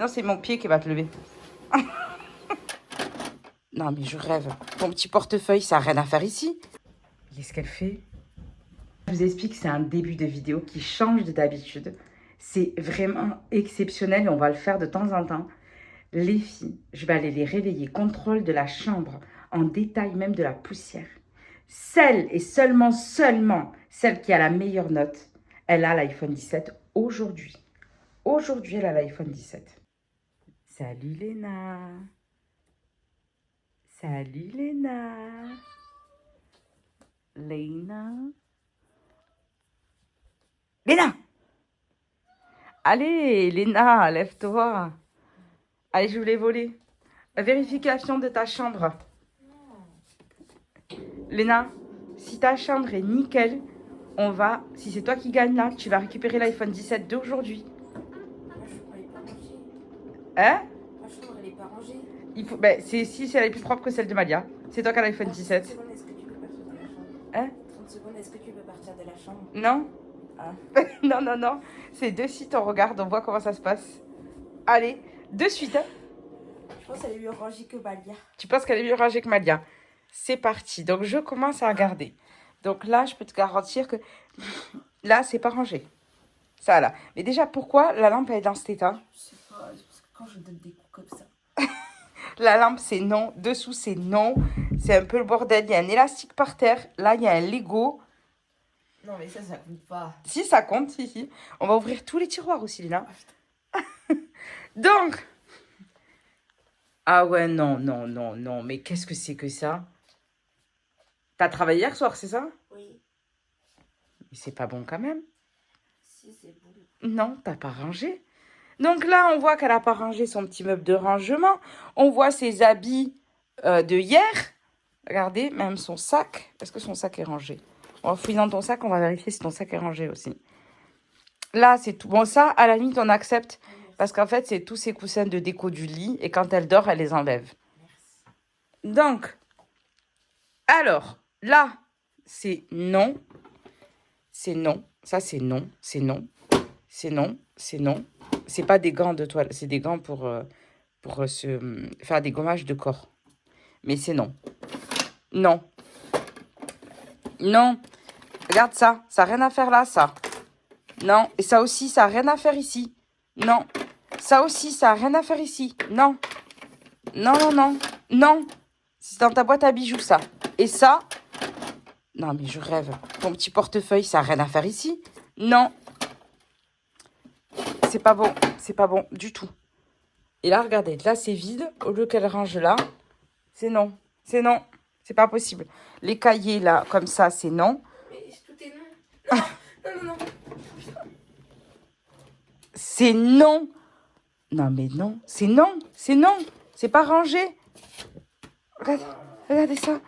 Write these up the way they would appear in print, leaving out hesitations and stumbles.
Non, c'est mon pied qui va te lever. Non, mais je rêve. Ton petit portefeuille, ça n'a rien à faire ici. Qu'est-ce qu'elle fait? Je vous explique, c'est un début de vidéo qui change de d'habitude. C'est vraiment exceptionnel et on va le faire de temps en temps. Les filles, je vais aller les réveiller. Contrôle de la chambre, en détail même de la poussière. Celle et seulement celle qui a la meilleure note, elle a l'iPhone 17 aujourd'hui. Aujourd'hui, elle a l'iPhone 17. Salut Léna. Salut Léna. Léna. Léna! Allez, Léna, lève-toi. Allez, je voulais voler. Vérification de ta chambre. Léna, si ta chambre est nickel, on va... Si c'est toi qui gagne là, tu vas récupérer l'iPhone 17 d'aujourd'hui. Ma chambre, elle est pas rangée. Hein? Ma chambre, elle est pas rangée. Il faut... Ben, si elle est plus propre que celle de Malia. C'est toi qui as l'iPhone 17. 30 secondes, est-ce que tu peux partir de la chambre? Hein? 30 secondes, est-ce que tu peux partir de la chambre? Non? Ah. Non, non, non. C'est de suite, on regarde, on voit comment ça se passe. Allez, de suite. Hein. Je pense qu'elle est mieux rangée que Malia. Tu penses qu'elle est mieux rangée que Malia? C'est parti. Donc, je commence à regarder. Donc là, je peux te garantir que... Là, c'est pas rangé. Ça, là. Mais déjà, pourquoi la lampe, elle est dans cet état? Je sais pas, parce que quand je donne des coups comme ça. La lampe, c'est non. Dessous, c'est non. C'est un peu le bordel. Il y a un élastique par terre. Là, il y a un Lego. Non, mais ça compte pas. Si, ça compte. Si, si. On va ouvrir tous les tiroirs aussi, Lina. Donc... Ah ouais, non, non, non, non. Mais qu'est-ce que c'est que ça? T'as travaillé hier soir, c'est ça? Oui. Mais c'est pas bon quand même. Si, c'est bon. Non, t'as pas rangé. Donc là, on voit qu'elle a pas rangé son petit meuble de rangement. On voit ses habits de hier. Regardez, même son sac. Est-ce que son sac est rangé? On va fouiller dans ton sac, on va vérifier si ton sac est rangé aussi. Là, c'est tout. Bon, ça, à la limite, on accepte. Parce qu'en fait, c'est tous ses coussins de déco du lit. Et quand elle dort, elle les enlève. Merci. Donc, alors, là, c'est non. C'est non. Ça, c'est non. C'est non. C'est non. C'est non. C'est pas des gants de toilette. C'est des gants pour faire des gommages de corps. Mais c'est non. Non. Non. Regarde ça. Ça n'a rien à faire là, ça. Non. Et ça aussi, ça n'a rien à faire ici. Non. Ça aussi, ça n'a rien à faire ici. Non. Non, non, non. Non. C'est dans ta boîte à bijoux, ça. Et ça... Non, mais je rêve. Ton petit portefeuille, ça n'a rien à faire ici. Non. C'est pas bon. C'est pas bon du tout. Et là, regardez. Là, c'est vide. Au lieu qu'elle range là, c'est non. C'est non. C'est pas possible. Les cahiers, là, comme ça, c'est non. Mais tout est non. Non, non, non, non. C'est non. Non, mais non. C'est non. C'est non. C'est pas rangé. Regardez ça.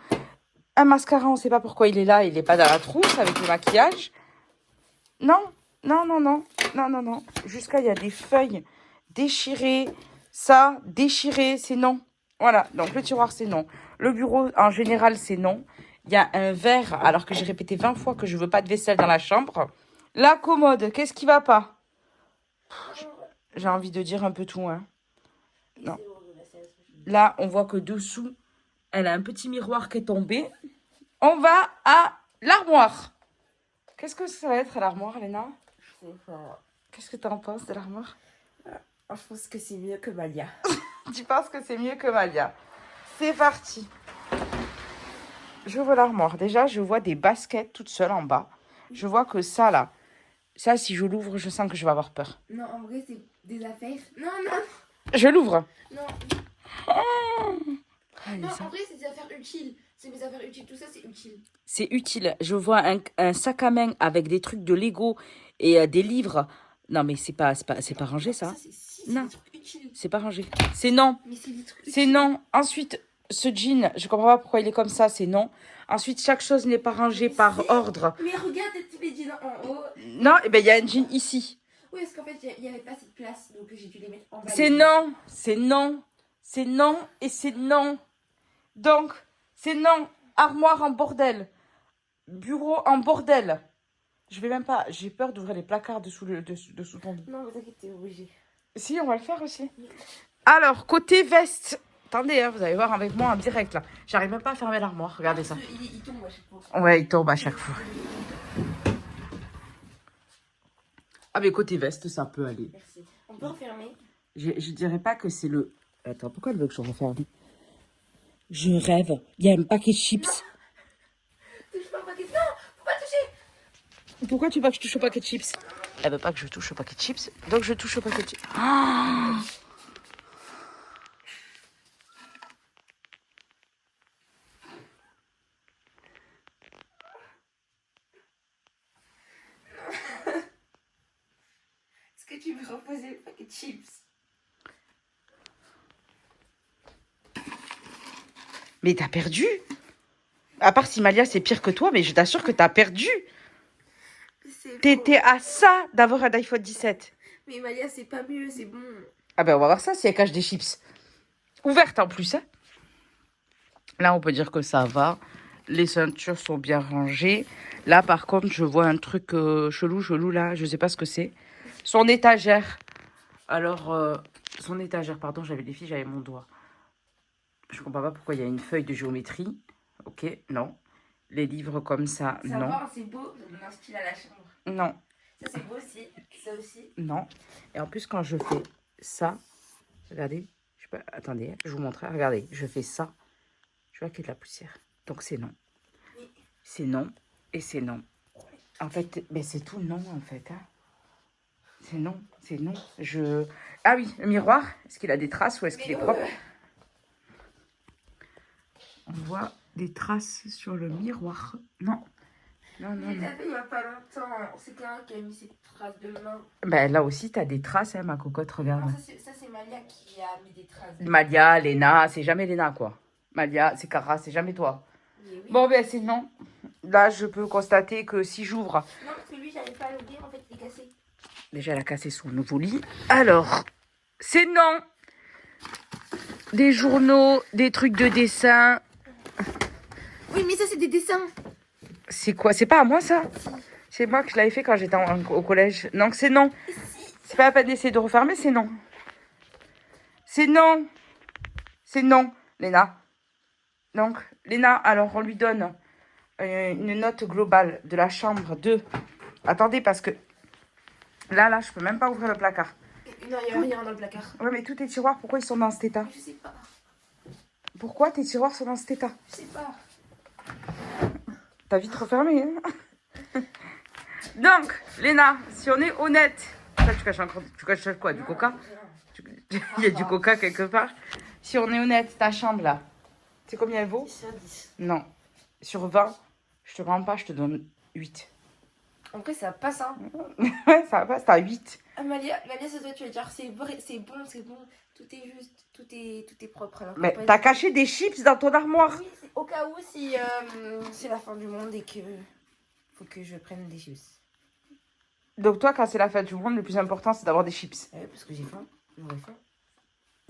Un mascara, on sait pas pourquoi il est là. Il est pas dans la trousse avec le maquillage. Non. Non, non, non. Non, non, non. Jusqu'à, il y a des feuilles déchirées. Ça, déchiré, c'est non. Voilà. Donc, le tiroir, c'est non. Le bureau, en général, c'est non. Il y a un verre, alors que j'ai répété 20 fois que je veux pas de vaisselle dans la chambre. La commode, qu'est-ce qui va pas? J'ai envie de dire un peu tout, hein. Non. Là, on voit que dessous, elle a un petit miroir qui est tombé. On va à l'armoire. Qu'est-ce que ça va être, l'armoire, Léna? Je sais pas. Qu'est-ce que tu en penses de l'armoire? Je pense que c'est mieux que Malia. Tu penses que c'est mieux que Malia? C'est parti. J'ouvre l'armoire. Déjà, je vois des baskets toutes seules en bas. Je vois que ça, là, ça, si je l'ouvre, je sens que je vais avoir peur. Non, en vrai, c'est des affaires. Non, non, Je l'ouvre. non. Allez, Non, ça. en vrai, c'est des affaires utiles. C'est mes affaires utiles. Tout ça, c'est utile. C'est utile. Je vois un sac à main avec des trucs de Lego et des livres. Non, mais c'est pas rangé, ça. Ça, c'est Non. des trucs utiles. C'est pas rangé. C'est non. Mais c'est des trucs C'est utiles. non. Ensuite, ce jean, je comprends pas pourquoi il est comme ça, c'est non. Ensuite, chaque chose n'est pas rangée par ordre. Mais regarde tous les jeans en haut. Non, et ben il y a un jean ici. Oui, parce qu'en fait, il n'y avait pas assez de place. Donc, j'ai dû les mettre en bas. C'est non. C'est non. C'est non et c'est non. Donc, c'est non. Armoire en bordel. Bureau en bordel. Je vais même pas. J'ai peur d'ouvrir les placards dessous ton lit. Non, mais t'inquiète, t'es obligée. Si, on va le faire aussi. Alors, côté veste. Attendez, hein, vous allez voir avec moi en direct, là. J'arrive même pas à fermer l'armoire. Regardez ça. Il tombe à chaque fois. Ouais, il tombe à chaque fois. Ah, mais côté veste, ça peut aller. Merci. On peut refermer. Je dirais pas que c'est le... Attends, pourquoi elle veut que je referme? Je rêve. Il y a un paquet de chips. Touche pas au paquet. Non, faut pas toucher. Pourquoi tu veux pas que je touche au paquet de chips? Elle veut pas que je touche au paquet de chips, donc je touche au paquet de chips. Ah, Est-ce que tu veux reposer le paquet de chips? mais t'as perdu? À part si Malia c'est pire que toi, mais je t'assure que t'as perdu. T'étais à ça d'avoir un iPhone 17. Mais Malia, c'est pas mieux, c'est bon. Ah ben on va voir ça si elle cache des chips. Ouvertes en plus, hein. Là on peut dire que ça va. Les ceintures sont bien rangées. Là par contre je vois un truc chelou là. Je sais pas ce que c'est. Son étagère. Alors, son étagère, pardon, j'avais des filles, j'avais mon doigt. Je comprends pas pourquoi il y a une feuille de géométrie. Ok, non. Les livres comme ça, Ça non. va, c'est beau, ça donne un style à la chambre. Non, Ça, c'est beau aussi. Ça aussi. non. Et en plus, quand je fais ça, regardez, je peux... attendez, hein, je vous montre. Regardez, je fais ça. Je vois qu'il y a de la poussière. Donc c'est non. Oui. C'est non et c'est non. En fait, mais c'est tout non en fait. Hein. C'est non, c'est non. Je... Ah oui, le miroir. Est-ce qu'il a des traces ou est-ce qu'il est propre? On voit des traces sur le miroir. Non. Non, non, J'ai non. tapé il y a pas longtemps. C'est quelqu'un qui a mis ses traces de main. Ben là aussi, t'as des traces, hein, ma cocotte, regarde. Non, ça, c'est Malia qui a mis des traces. Malia, Léna, c'est jamais Léna, quoi. Malia, c'est Cara, c'est jamais toi. Mais oui. Bon, ben c'est non. Là, je peux constater que si j'ouvre... Non, parce que lui, j'arrive pas à l'ouvrir, en fait, il est cassé. Déjà, elle a cassé son nouveau lit. Alors, c'est non. Des journaux, des trucs de dessin. Oui, mais ça, c'est des dessins. C'est quoi? C'est pas à moi, ça? C'est moi que je l'avais fait quand j'étais au collège. Donc, c'est non. C'est pas la peine d'essayer de refermer, c'est non. C'est non. C'est non, Léna. Donc, Léna, alors, on lui donne une note globale de la chambre de... Attendez, parce que... Là, je peux même pas ouvrir le placard. Non, il y a rien dans le placard. Ouais, mais tous tes tiroirs, pourquoi ils sont dans cet état? Je sais pas. Pourquoi tes tiroirs sont dans cet état? Je sais pas. T'as vite refermé, hein? Donc, Léna, si on est honnête... Là, tu caches encore... Tu caches quoi? Du coca? Il y a du coca quelque part. Si on est honnête, ta chambre, là, c'est combien elle vaut? 10 sur 10. Non. Sur 20, je te rends pas, je te donne 8. En vrai, ça passe, hein. Ouais, ça passe, t'as 8. Malia, c'est toi, tu vas dire, c'est vrai, c'est bon. Tout est juste, tout est propre. Alors, Mais t'as caché des chips dans ton armoire. Oui, c'est au cas où si c'est la fin du monde et que faut que je prenne des chips. Donc toi, quand c'est la fin du monde, le plus important, c'est d'avoir des chips. Ouais, parce que j'ai faim. J'aurais faim.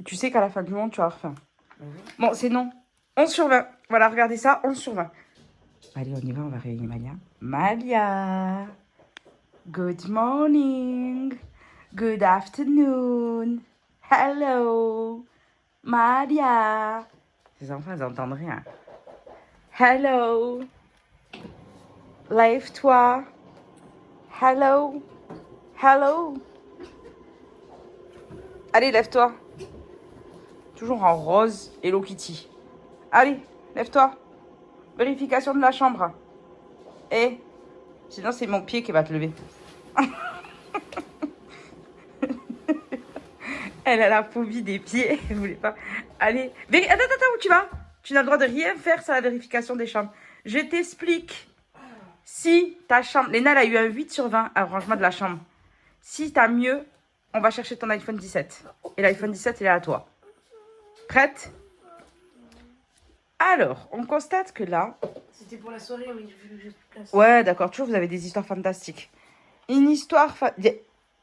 Tu sais qu'à la fin du monde, tu vas avoir faim. Oui. Bon, c'est non. 11 sur 20. Voilà, regardez ça, 11 sur 20. Allez, on y va, on va réveiller Malia. Malia, good morning, good afternoon, hello, Malia. Les enfants, ils n'entendent rien. Hello, lève-toi. Hello, hello. Allez, lève-toi. Toujours en rose, Hello Kitty. Allez, lève-toi. Vérification de la chambre. Et sinon, c'est mon pied qui va te lever. Elle a la phobie des pieds. Elle voulait pas. Allez. Attends, où tu vas? Tu n'as le droit de rien faire sur la vérification des chambres. Je t'explique. Si ta chambre... Léna, elle a eu un 8 sur 20 à rangement de la chambre. Si t'as mieux, on va chercher ton iPhone 17. Et l'iPhone 17, il est à toi. Prête? Alors, on constate que là... C'était pour la soirée, mais je veux juste place. Ouais, d'accord, toujours vous avez des histoires fantastiques. Une histoire...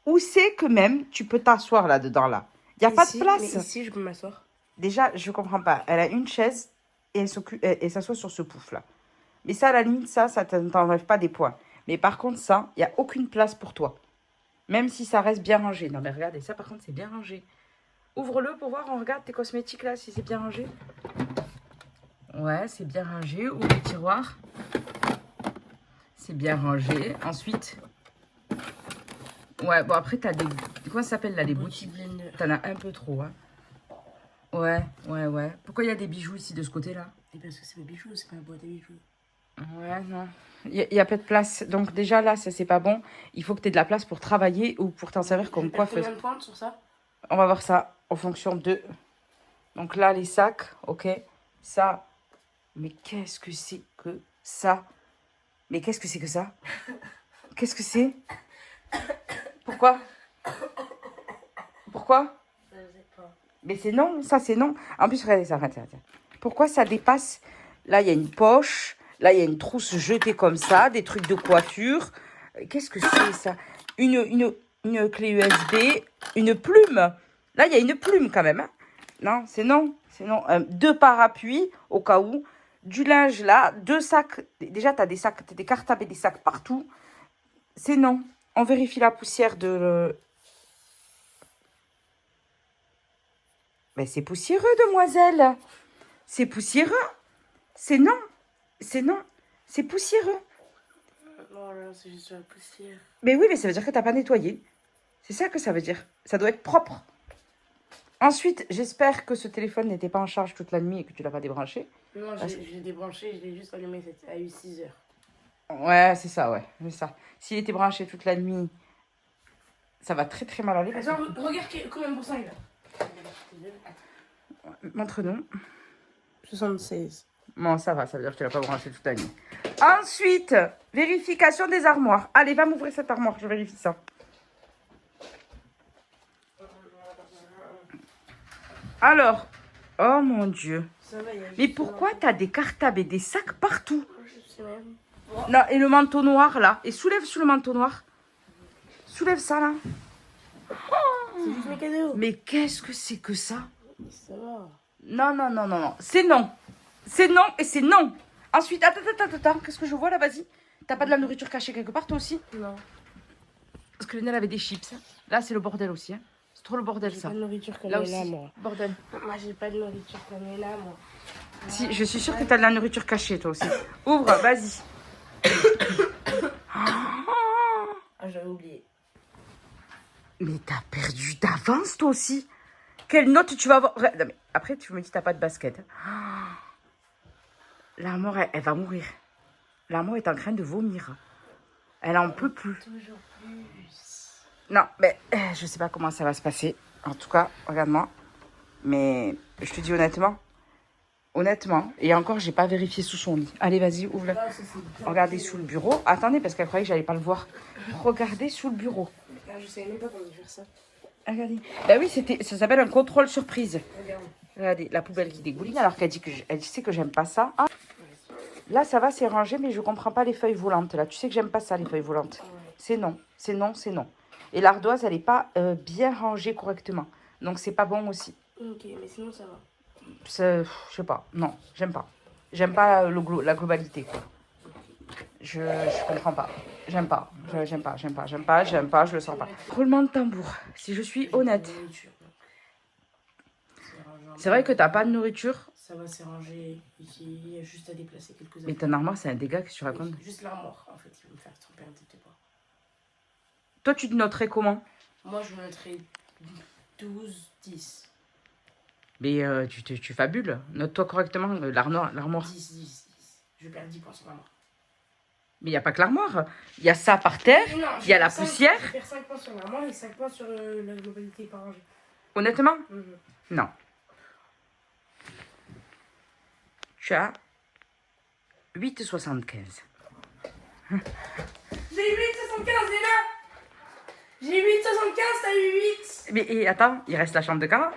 Où c'est que même tu peux t'asseoir là-dedans, là? Il n'y a pas de place. Mais ici, je peux m'asseoir. Déjà, je comprends pas. Elle a une chaise et elle s'assoit sur ce pouf-là. Mais ça, à la limite, ça ne t'enlève pas des points. Mais par contre, ça, il n'y a aucune place pour toi. Même si ça reste bien rangé. Non, mais regardez, ça par contre, c'est bien rangé. Ouvre-le pour voir, on regarde tes cosmétiques là, si c'est bien rangé. Ouais, c'est bien rangé. Ouvre les tiroirs. C'est bien rangé. Ensuite... Ouais, bon après, t'as des... Comment ça s'appelle là, les boutiques? T'en as un peu trop, hein. Ouais. Pourquoi il y a des bijoux ici de ce côté-là? Parce que c'est mes bijoux, c'est pas la boîte à bijoux. Ouais, non. Il y a pas de place. Donc déjà là, ça c'est pas bon. Il faut que tu aies de la place pour travailler ou pour t'en servir comme coiffeuse. Combien de points sur ça? On va voir ça en fonction de... Donc là, les sacs, ok. Ça, mais qu'est-ce que c'est que ça? Mais qu'est-ce que c'est que ça? Qu'est-ce que c'est? Pourquoi? Pourquoi? Je sais pas. Mais c'est non, ça c'est non. En plus, regardez ça, regardez. Pourquoi ça dépasse? Là, il y a une poche. Là, il y a une trousse jetée comme ça. Des trucs de coiffure. Qu'est-ce que c'est ça? Une clé USB. Une plume. Là, il y a une plume quand même. Hein. Non, c'est non. C'est non. 2 parapluies au cas où. Du linge là. 2 sacs. Déjà, tu as des sacs. T'as des cartables et des sacs partout. C'est non. On vérifie la poussière de... Mais c'est poussiéreux, demoiselle. C'est poussiéreux. C'est non. C'est non. C'est poussiéreux. Non, là, c'est juste la poussière. Mais oui, mais ça veut dire que tu n'as pas nettoyé. C'est ça que ça veut dire. Ça doit être propre. Ensuite, j'espère que ce téléphone n'était pas en charge toute la nuit et que tu l'as pas débranché. Non, je l'ai débranché, je l'ai juste allumé à 6 heures. Ouais, c'est ça, ouais. C'est ça. S'il était branché toute la nuit, ça va très très mal aller. Attends, regarde combien de pourcents il a. Montre-nous. 76. Bon, ça va, ça veut dire que tu l'as pas branché toute la nuit. Ensuite, vérification des armoires. Allez, va m'ouvrir cette armoire, je vérifie ça. Alors, oh mon Dieu. Ça va, Mais pourquoi t'as des cartables et des sacs partout? Je sais même. Non, et le manteau noir là. Et soulève sous le manteau noir. Soulève ça là. C'est juste mes cadeaux. Mais qu'est-ce que c'est que ça? Ça va. Non. C'est non. C'est non et c'est non. Ensuite, attends. Qu'est-ce que je vois là? Vas-y. T'as pas de la nourriture cachée quelque part toi aussi? Non. Parce que Lionel avait des chips. Là, c'est le bordel aussi. Hein. C'est trop le bordel J'ai ça. pas de nourriture comme Là elle a, aussi, moi. bordel. Moi, j'ai pas de nourriture comme elle a, moi. Si, je suis sûre que t'as de la nourriture cachée toi aussi. Ouvre, vas-y. Ah, j'avais oublié. Mais t'as perdu d'avance toi aussi. Quelle note tu vas avoir? Non, mais après, tu me dis t'as pas de basket. L'armoire, elle va mourir. L'armoire est en train de vomir. Elle en peut plus. Toujours plus. Non, mais je sais pas comment ça va se passer. En tout cas, regarde-moi. Mais je te dis honnêtement. Et encore, j'ai pas vérifié sous son lit. Allez, vas-y, ouvre-le. Ah, ça, c'est bien. Regardez sous le bureau. Attendez, parce qu'elle croyait que j'allais pas le voir. Regardez sous le bureau. Ah, je savais même pas comment faire ça. Regardez. Bah oui, ça s'appelle un contrôle surprise. Regarde. Regardez, la poubelle qui dégouline alors qu'elle dit que elle sait que j'aime pas ça. Ah, là, ça va, c'est rangé, mais je comprends pas les feuilles volantes. Là, tu sais que j'aime pas ça, les feuilles volantes. C'est non. Et l'ardoise, elle est pas bien rangée correctement. Donc, c'est pas bon aussi. Ok, mais sinon, ça va. Je sais pas. Non, j'aime pas. J'aime pas la globalité, quoi. Je comprends pas. J'aime pas, je le sens pas. Roulement de tambour, si je suis honnête. C'est vrai que t'as pas de nourriture. Ça va, c'est rangé ici. Il y a juste à déplacer quelques Mais ton armoire, c'est un dégât que tu racontes. Juste l'armoire, en fait, il va me faire trop perdre tes pas. Toi, tu te noterais comment? Moi, je mettrais 12, 10. Mais tu fabules. Note-toi correctement l'armoire. 10, 10, 10. Je perds 10 points sur l'armoire. Mais il n'y a pas que l'armoire. Il y a ça par terre. Il y a la poussière. Je perds 5 points sur l'armoire et 5 points sur la globalité pas rangée. Honnêtement? Non. Tu as 8,75. J'ai 8,75, Léna. J'ai 8,75, t'as eu 8. Mais et, attends, il reste la chambre de Cara.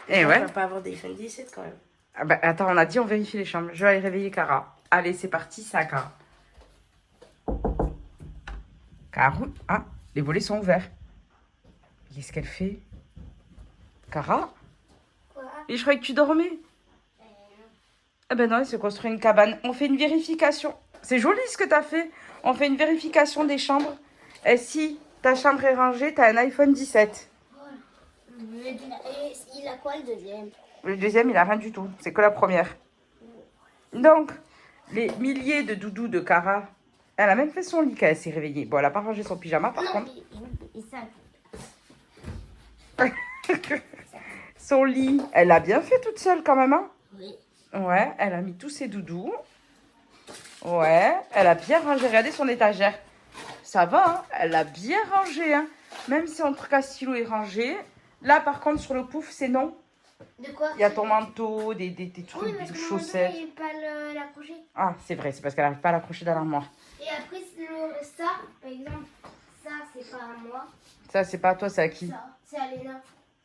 Eh ouais. On va pas avoir des iPhone 17 quand même. Ah bah, attends, on a dit on vérifie les chambres. Je vais aller réveiller Cara. Allez, c'est parti, c'est à Cara. Cara, ah, les volets sont ouverts. Qu'est-ce qu'elle fait? Cara? Quoi? Et je croyais que tu dormais. Ah ben non, il se construit une cabane. On fait une vérification. C'est joli ce que tu as fait. On fait une vérification des chambres. Et si ta chambre est rangée, t'as un iPhone 17. Et il a quoi le deuxième? Le deuxième, il a rien du tout. C'est que la première. Donc, les milliers de doudous de Cara, elle a même fait son lit quand elle s'est réveillée. Bon, elle a pas rangé son pyjama par contre. Son lit, elle l'a bien fait toute seule quand même. Hein? Oui. Ouais, elle a mis tous ses doudous. Ouais, elle a bien rangé. Regardez son étagère. Ça va, hein? Elle a bien rangé. Hein? Même si son truc à stylo est rangé. Là, par contre, sur le pouf, c'est non. De quoi? Il y a ton manteau, des trucs, Oui, parce des que mon chaussettes. manteau, il pas l'accrocher. Ah, c'est vrai, c'est parce qu'elle n'arrive pas à l'accrocher dans l'armoire. Et après, ça, par exemple, ça, c'est pas à moi. Ça, c'est pas à toi, c'est à qui? Ça, c'est à Léna.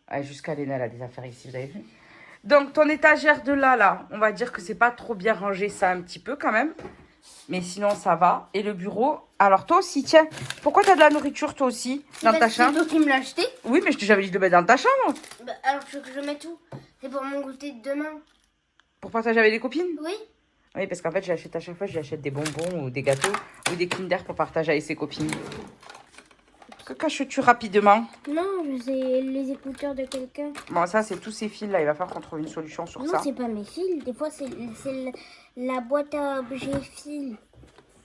Ah, jusqu'à Léna, elle a des affaires ici, vous avez vu? Donc, ton étagère de là, on va dire que c'est pas trop bien rangé, ça, un petit peu quand même. Mais sinon, ça va. Et le bureau, alors toi aussi, tiens, pourquoi t'as de la nourriture, toi aussi, dans ta chambre? C'est toi qui me l'as acheté. Oui, mais je t'ai jamais dit de le mettre dans ta chambre. Bah, alors, tu veux que je mette tout? C'est pour mon goûter de demain. Pour partager avec les copines? Oui. Oui, parce qu'en fait, j'achète à chaque fois, j'achète des bonbons ou des gâteaux ou des Kinder pour partager avec ses copines. Que caches-tu rapidement? Non, c'est les écouteurs de quelqu'un. Bon, ça, c'est tous ces fils-là. Il va falloir qu'on trouve une solution sur Non, ça. c'est pas mes fils. Des fois, c'est la boîte à objets fils.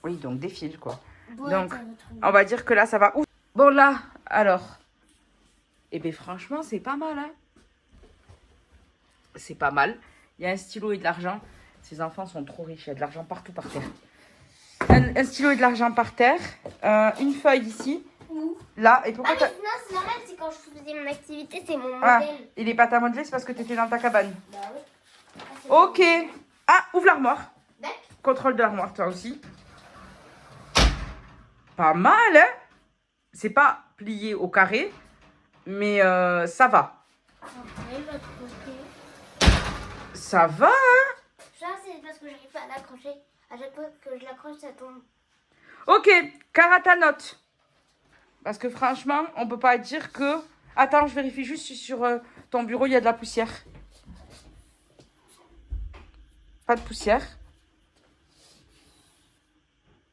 Oui, donc des fils, quoi. Boîte Donc, à retrouver. on va dire que là, ça va. Ouf. Bon, là, alors. Eh bien, franchement, c'est pas mal, hein. C'est pas mal. Il y a un stylo et de l'argent. Ces enfants sont trop riches. Il y a de l'argent partout par terre. Un stylo et de l'argent par terre. Une feuille ici. Où? Là. Et pourquoi Ah, t'as... mais non, c'est normal, c'est quand je faisais mon activité, c'est mon Ah, modèle. il est pas ta modelé, c'est parce que t'étais dans ta cabane. Bah oui. Ah, c'est Ok. Ah, ouvre l'armoire. D'accord. Contrôle de l'armoire, toi aussi. Pas mal, hein? C'est pas plié au carré, mais ça va. Après, l'autre côté. Ça va, hein? Ça, c'est parce que j'arrive pas à l'accrocher. À chaque fois que je l'accroche, ça tombe. Ok, Cara, ta note. Parce que franchement, on peut pas dire que... Attends, je vérifie juste si sur ton bureau, il y a de la poussière. Pas de poussière.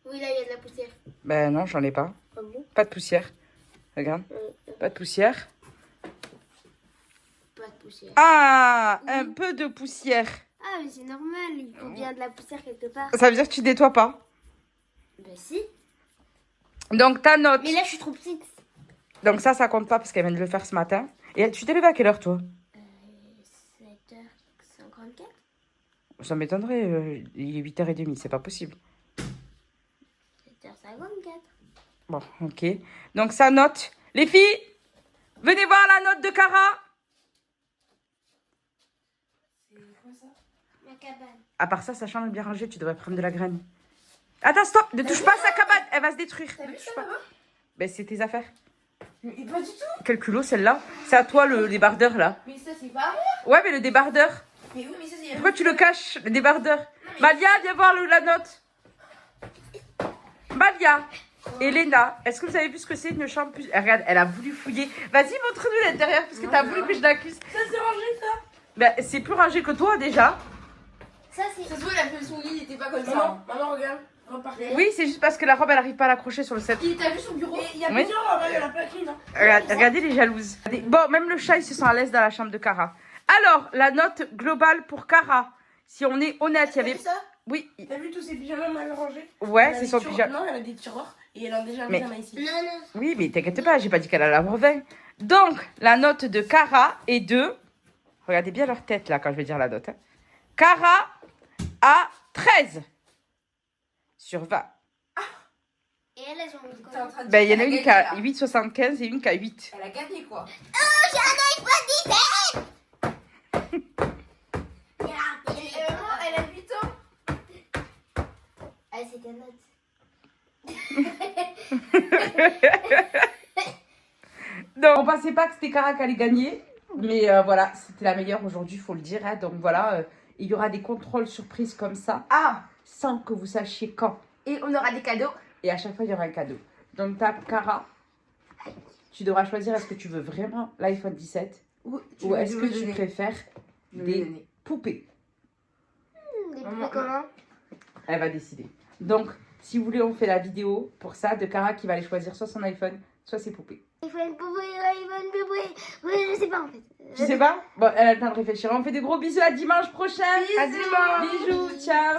Oui, là, il y a de la poussière. Ben non, j'en ai pas. Ah bon? Pas de poussière. Regarde. Pas de poussière. Pas de poussière. Ah, un peu de poussière. Ah, mais c'est normal, il faut bien de la poussière quelque part. Ça veut dire que tu nettoies pas. Bah si. Donc, ta note. Mais là, je suis trop petite. Donc ça compte pas parce qu'elle vient de le faire ce matin. Et tu t'es levé à quelle heure, toi? 7h54. Ça m'étonnerait. Il est 8h30, c'est pas possible. 7h54. Bon, ok. Donc, sa note. Les filles, venez voir la note de Cara. Ma cabane. À part ça, sa chambre est bien rangée. Tu devrais prendre de la graine. Attends, stop. Ne touche pas à sa cabane. Elle va se détruire. Ne touche pas. Ben, c'est tes affaires. Mais pas du tout. Quel culot, celle-là. C'est à toi, le débardeur, là. Mais ça, c'est pas moi. Ouais, mais le débardeur. Mais oui, mais ça, c'est... Pourquoi tu le caches, le débardeur? Malia, viens voir la note. Malia, Elena, est-ce que vous avez vu ce que c'est une chambre plus... Regarde, elle a voulu fouiller. Vas-y, montre-nous l'intérieur, parce que t'as voulu que je l'accuse. Ça, c'est rangé, ça. Ben, c'est plus rangé que toi, déjà. Ça, c'est. Ça se voit, il a fait son lit, il était pas comme ça. Maman, regarde. Oui, c'est juste parce que la robe, elle arrive pas à l'accrocher sur le set. Il t'a vu son bureau? Il y a Oui. plusieurs robes, il y en a pas qu'une. Hein. Regardez les jalouses. Bon, même le chat, ils se sent à l'aise dans la chambre de Cara. Alors, la note globale pour Cara. Si on est honnête, il y T'as avait... vu ça? Oui, T'as vu tous ces pyjamas mal rangés? ouais, Il y en a c'est des son tiroirs- pyjama. Non, il y en a des tiroirs et elle a déjà un Mais- pyjama ici. Non, non. Oui, mais t'inquiète pas, j'ai pas dit qu'elle allait avoir 20. Donc, la note de Cara est de... Regardez bien leur tête, là, quand je vais dire la note. Hein. Cara a 13 sur 20. Et elles ont mis T'es en quoi? train de Ben, il y en dire a une qu'elle qui a gagné, 8,75 et une qui a 8. là. Elle a gagné, quoi. Maman, elle a 8 ans. Ah, c'est ta note. Donc, on pensait pas que c'était Cara qui allait gagner. Mais voilà, c'était la meilleure aujourd'hui, il faut le dire. Hein. Donc voilà, il y aura des contrôles surprises comme ça. Ah, Sans que vous sachiez quand. et on aura des cadeaux. Et à chaque fois, il y aura un cadeau. Donc, ta Cara, tu devras choisir est-ce que tu veux vraiment l'iPhone 17 ou est-ce que tu préfères des poupées. Des Maman, poupées comment? Elle va décider. Donc, Si vous voulez, on fait la vidéo pour ça de Cara qui va aller choisir soit son iPhone, soit ses poupées. iPhone poupée. Ouais, je sais pas en fait. Tu sais pas? Bon, elle a le temps de réfléchir. On fait des gros bisous, à dimanche prochain. À dimanche. Bisous, ciao.